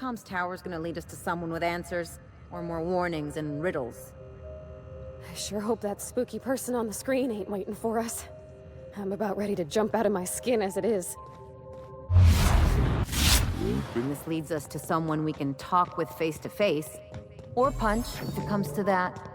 comms tower's gonna lead us to someone with answers, or more warnings and riddles. I sure hope that spooky person on the screen ain't waiting for us. I'm about ready to jump out of my skin as it is. And this leads us to someone we can talk with face to face, or punch if it comes to that.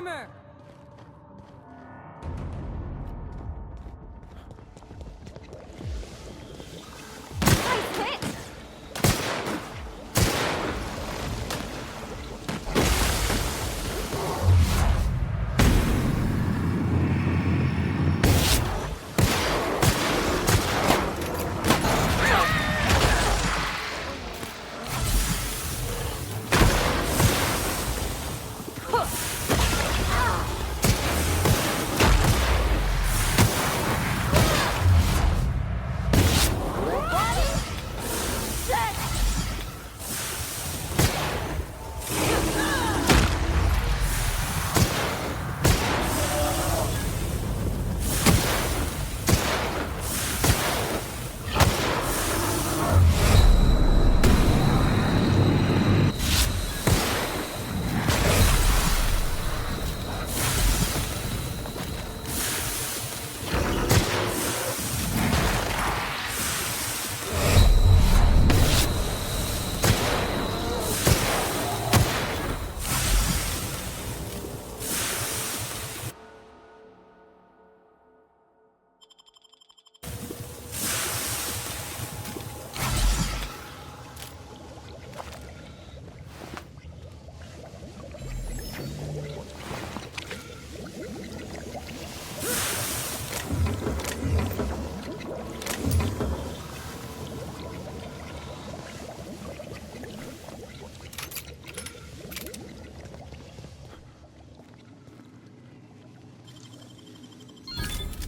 armor! Nice hit!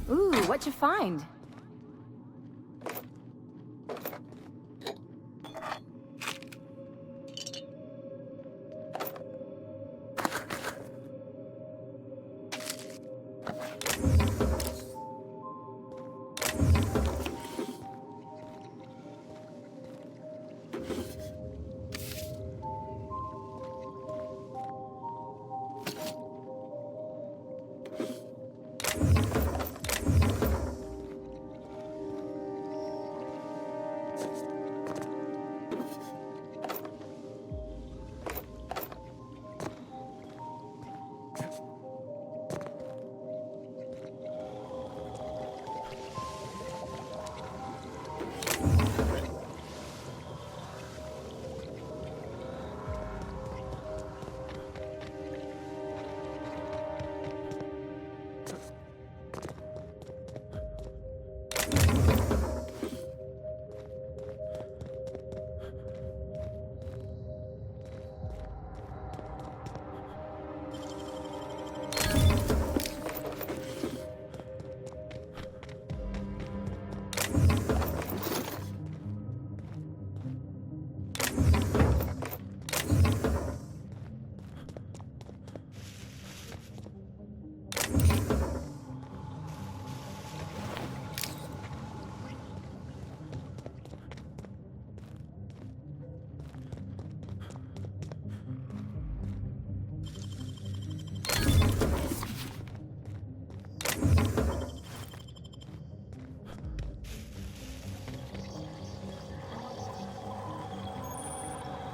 Ooh, what'd you find?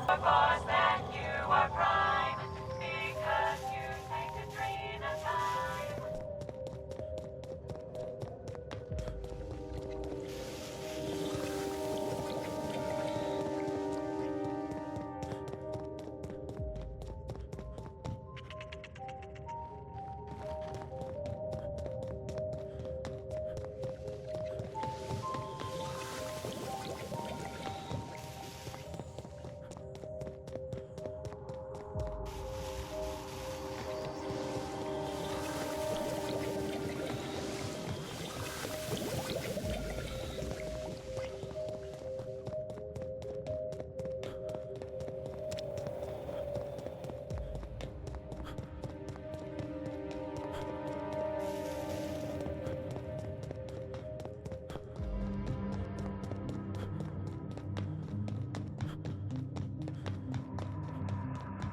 Boss, that you are prime, because you take the train of time.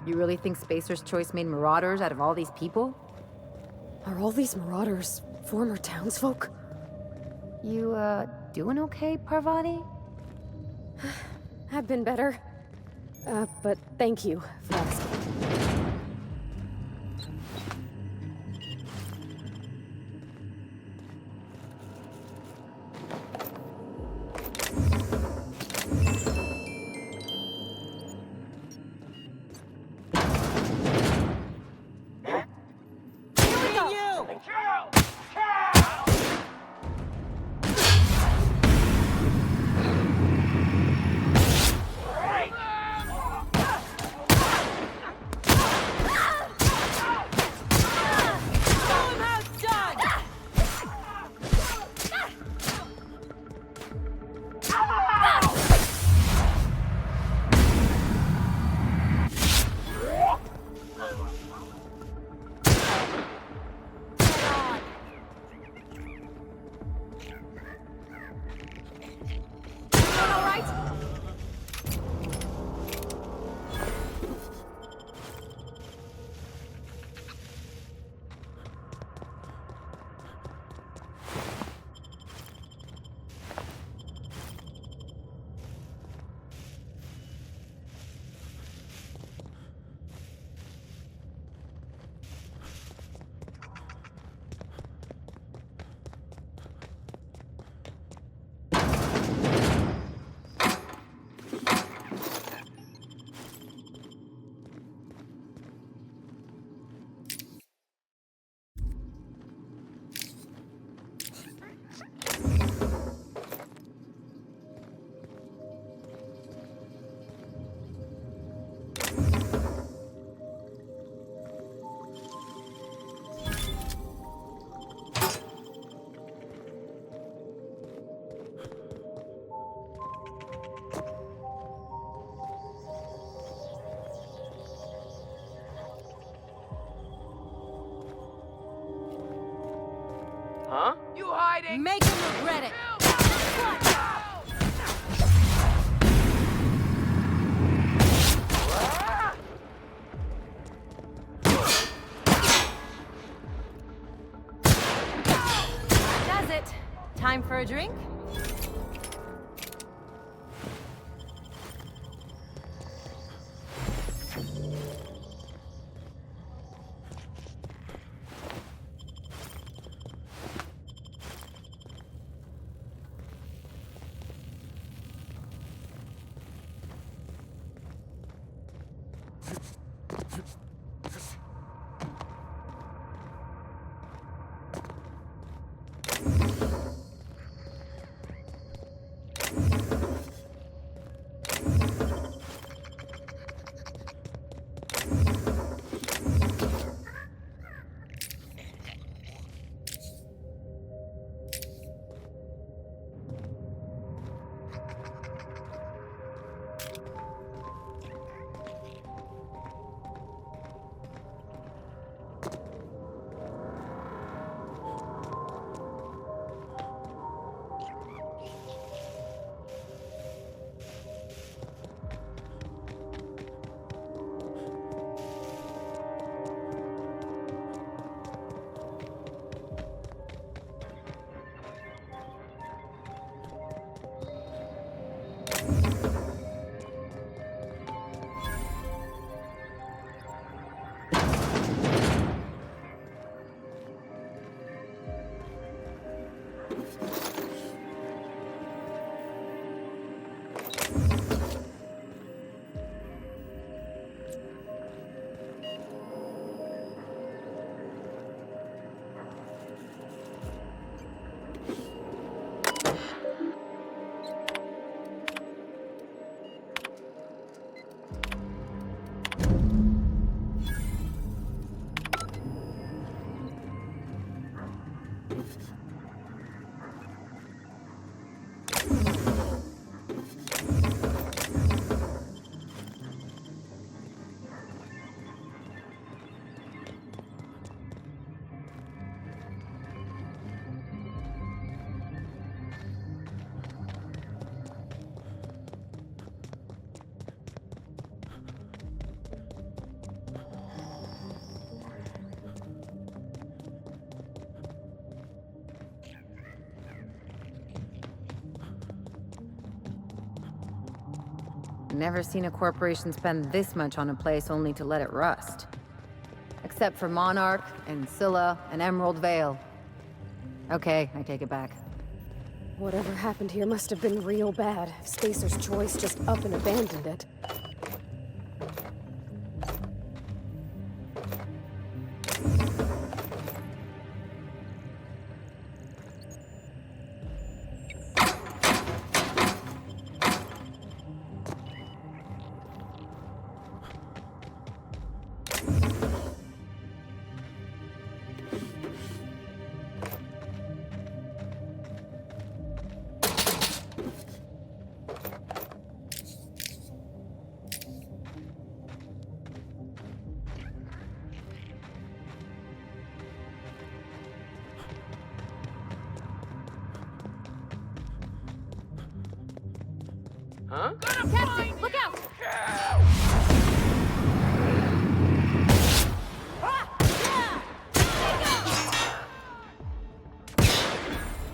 You really think Spacer's Choice made marauders out of all these people? Are all these marauders former townsfolk? You, doing okay, Parvati? I've been better. But thank you for asking. Huh? You hiding? Make him regret it! Does it? Time for a drink? Never seen a corporation spend this much on a place only to let it rust. Except for Monarch, and Scylla, and Emerald Vale. Okay, I take it back. Whatever happened here must have been real bad. If Spacer's Choice just up and abandoned it. Huh? Captain, look out!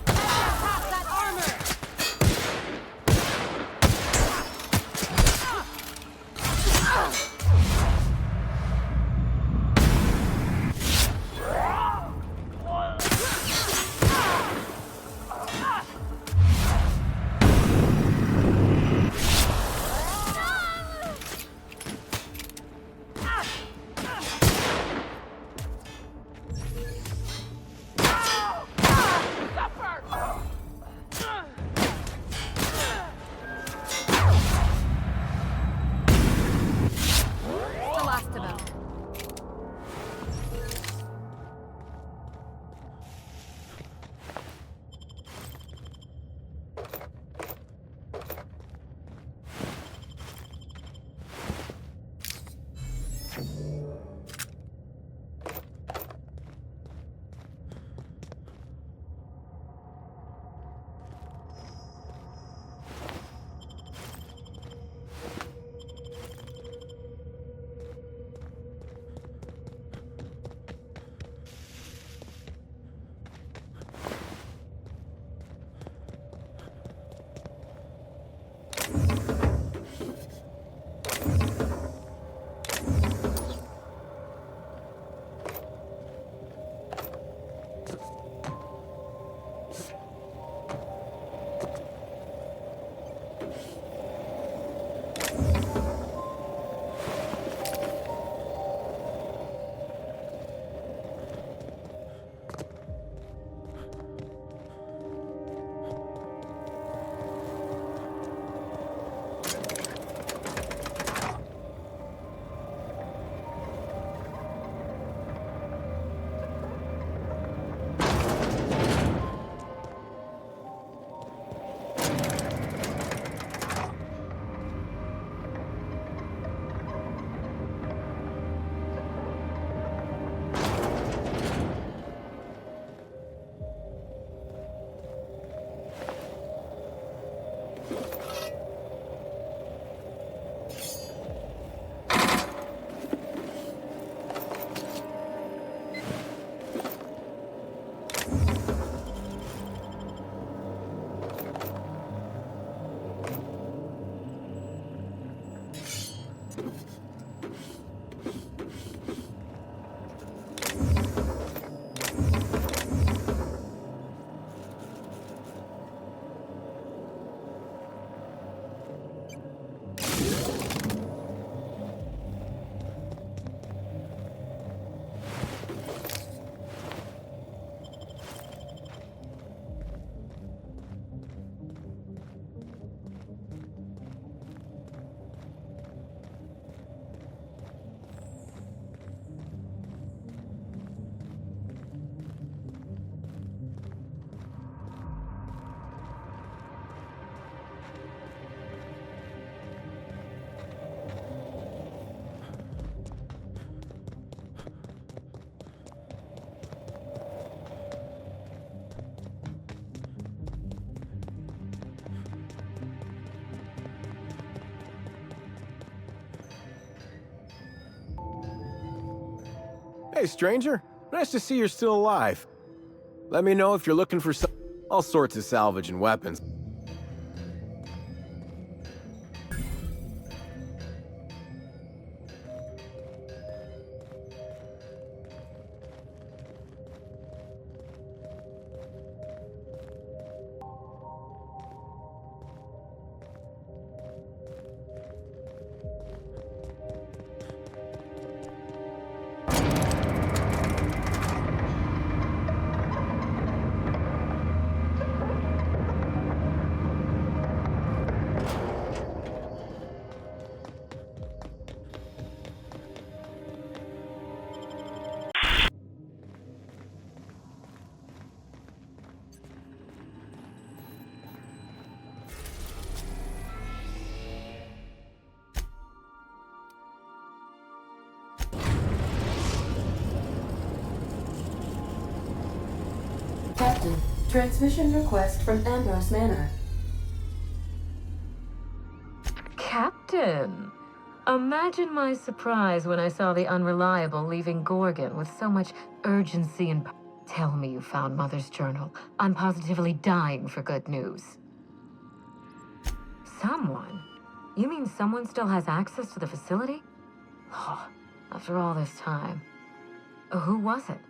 Pop that armor! The last of them. Hey, stranger. Nice to see you're still alive. Let me know if you're looking for all sorts of salvage and weapons. Captain, transmission request from Ambrose Manor. Captain! Imagine my surprise when I saw the Unreliable leaving Gorgon with so much urgency and... Tell me you found Mother's journal. I'm positively dying for good news. Someone? You mean someone still has access to the facility? Oh, after all this time. Who was it?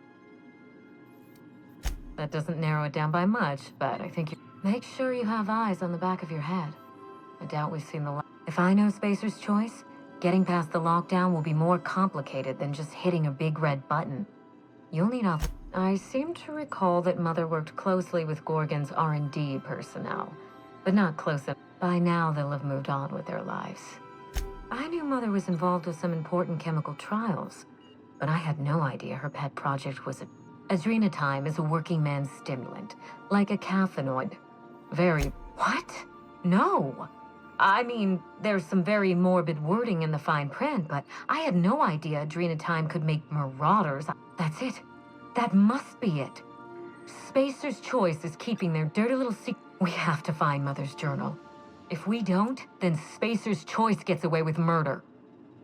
That doesn't narrow it down by much, but I think you... Make sure you have eyes on the back of your head. I doubt we've seen the... If I know Spacer's Choice, getting past the lockdown will be more complicated than just hitting a big red button. You'll need a... I seem to recall that Mother worked closely with Gorgon's R&D personnel, but not close enough. By now, they'll have moved on with their lives. I knew Mother was involved with some important chemical trials, but I had no idea her pet project was Adrenatime is a working man's stimulant, like a caffeinoid. Very... What? No! I mean, there's some very morbid wording in the fine print, but I had no idea Adrenatime could make marauders. That's it. That must be it. Spacer's Choice is keeping their dirty little secret. We have to find Mother's journal. If we don't, then Spacer's Choice gets away with murder.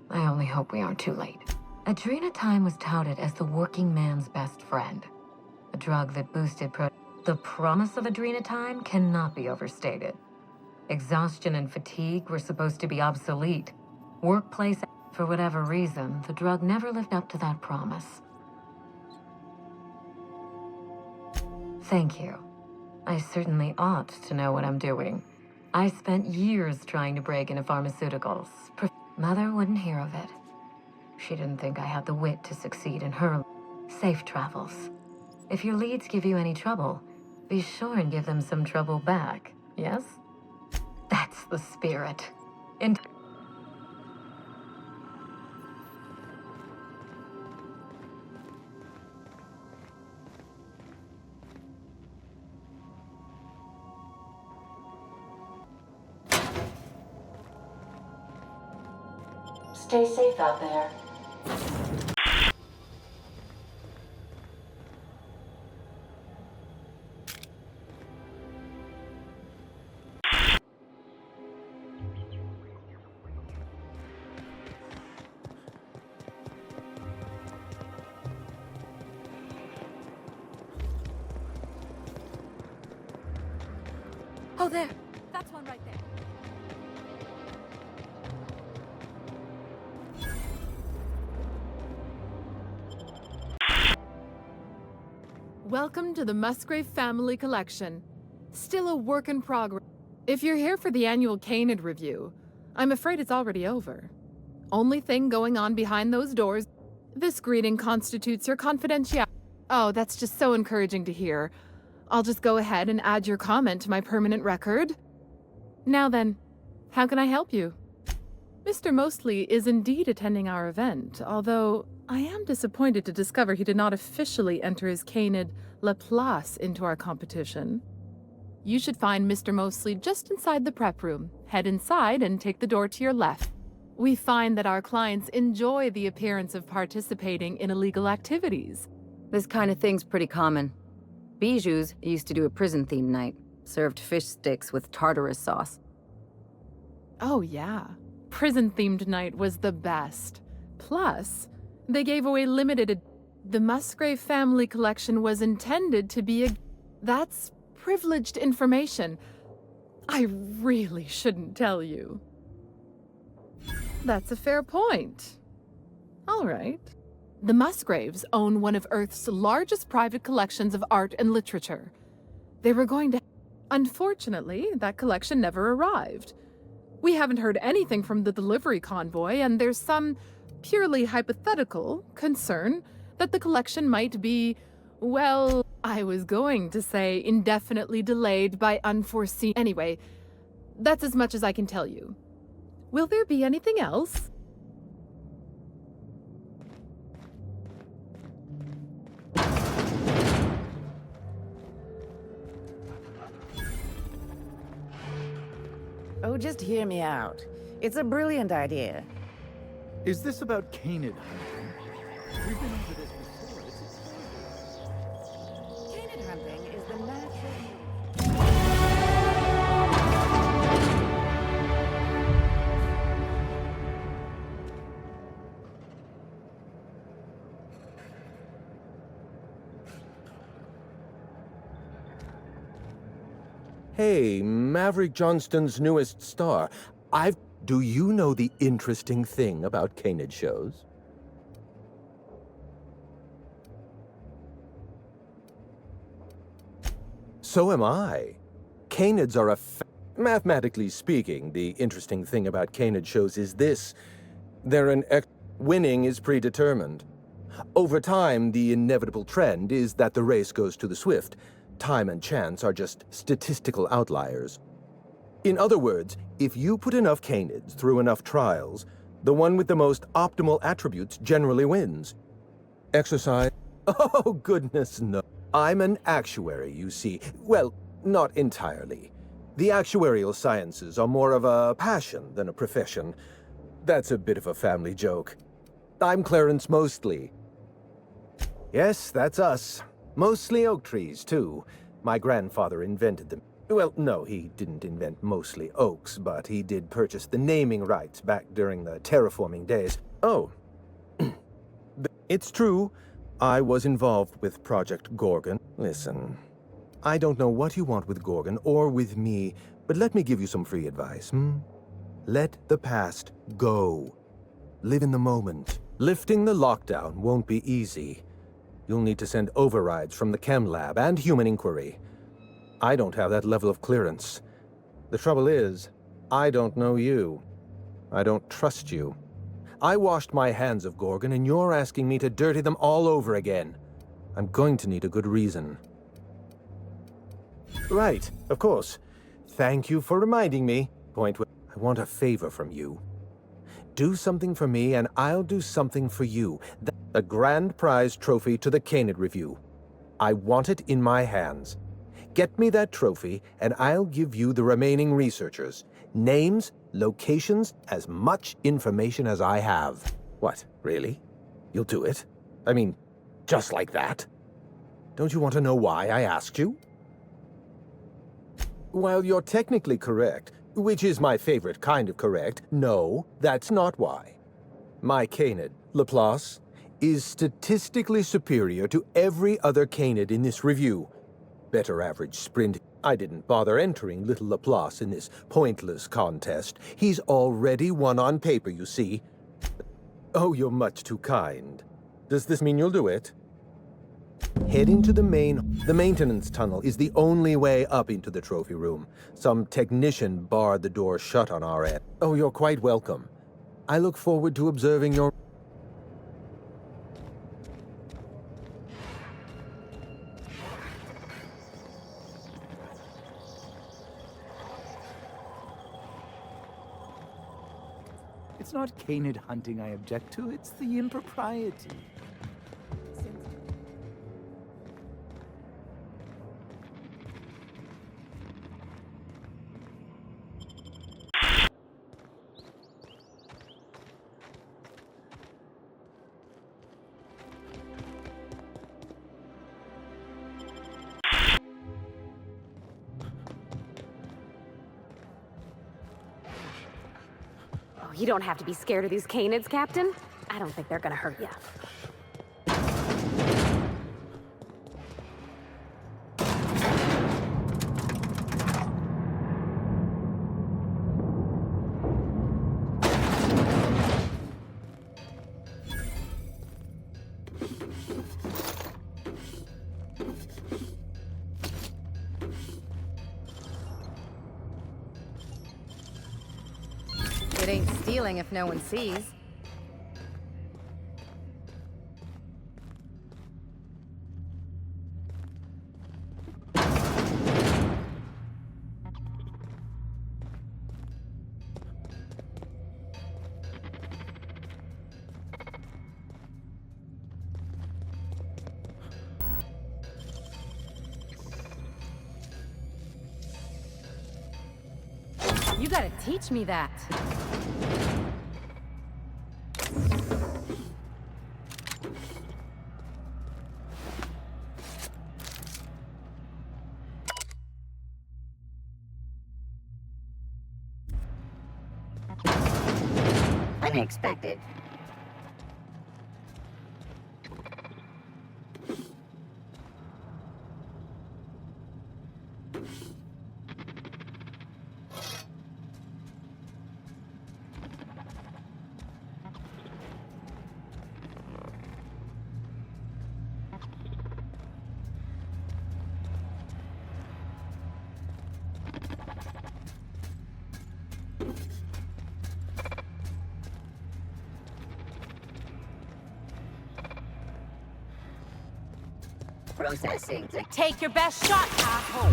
I only hope we aren't too late. Adrenatime was touted as the working man's best friend. A drug that boosted The promise of Adrenatime cannot be overstated. Exhaustion and fatigue were supposed to be obsolete. Workplace, for whatever reason, the drug never lived up to that promise. Thank you. I certainly ought to know what I'm doing. I spent years trying to break into pharmaceuticals. Mother wouldn't hear of it. She didn't think I had the wit to succeed in her safe travels. If your leads give you any trouble, be sure and give them some trouble back, yes? That's the spirit. And Stay safe out there. Oh, there. That's one right there. Welcome to the Musgrave Family Collection. Still a work in progress. If you're here for the annual Canid review, I'm afraid it's already over. Only thing going on behind those doors, this greeting constitutes your confidentiality. Oh, that's just so encouraging to hear. I'll just go ahead and add your comment to my permanent record. Now then, how can I help you? Mr. Mostley is indeed attending our event, although I am disappointed to discover he did not officially enter his Canid Laplace into our competition. You should find Mr. Mostley just inside the prep room. Head inside and take the door to your left. We find that our clients enjoy the appearance of participating in illegal activities. This kind of thing's pretty common. Bijou's used to do a prison-themed night. Served fish sticks with tartarus sauce. Oh yeah, prison-themed night was the best. Plus, they gave away The Musgrave Family Collection was intended to be That's privileged information. I really shouldn't tell you. That's a fair point. All right. The Musgraves own one of Earth's largest private collections of art and literature. They were going to... Unfortunately, that collection never arrived. We haven't heard anything from the delivery convoy, and there's some purely hypothetical concern that the collection might be, well, I was going to say indefinitely delayed by unforeseen... Anyway, that's as much as I can tell you. Will there be anything else? Oh, just hear me out. It's a brilliant idea. Is this about Canid hunting? We've been over this before. Canid hunting is the natural... Hey, Maverick Johnston's newest star. Do you know the interesting thing about Canid shows? So am I. Canids are mathematically speaking, the interesting thing about Canid shows is this. Winning is predetermined. Over time, the inevitable trend is that the race goes to the swift. Time and chance are just statistical outliers. In other words, if you put enough Canids through enough trials, the one with the most optimal attributes generally wins. Exercise? Oh, goodness no. I'm an actuary, you see. Well, not entirely. The actuarial sciences are more of a passion than a profession. That's a bit of a family joke. I'm Clarence Mostly. Yes, that's us. Mostly oak trees, too. My grandfather invented them. Well, no, he didn't invent mostly oaks, but he did purchase the naming rights back during the terraforming days. Oh. It's true. I was involved with Project Gorgon. Listen, I don't know what you want with Gorgon or with me, but let me give you some free advice, Let the past go. Live in the moment. Lifting the lockdown won't be easy. You'll need to send overrides from the chem lab and human inquiry. I don't have that level of clearance. The trouble is, I don't know you. I don't trust you. I washed my hands of Gorgon, and you're asking me to dirty them all over again. I'm going to need a good reason. Right, of course. Thank you for reminding me. I want a favor from you. Do something for me, and I'll do something for you. A grand prize trophy to the Canid Review. I want it in my hands. Get me that trophy, and I'll give you the remaining researchers. Names, locations, as much information as I have. What, really? You'll do it? I mean, just like that? Don't you want to know why I asked you? While you're technically correct, which is my favorite kind of correct, no, that's not why. My Canid, Laplace, is statistically superior to every other Canid in this review. Better average sprint. I didn't bother entering little Laplace in this pointless contest. He's already won on paper, you see. Oh, you're much too kind. Does this mean you'll do it? Head into the maintenance tunnel is the only way up into the trophy room. Some technician barred the door shut on our end. Oh, you're quite welcome. I look forward to observing your... It's not Canid hunting I object to, it's the impropriety. You don't have to be scared of these Canids, Captain. I don't think they're gonna hurt you. It ain't stealing if no one sees. You gotta teach me that. Unexpected. Processing. Take your best shot, asshole!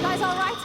Guys, all right?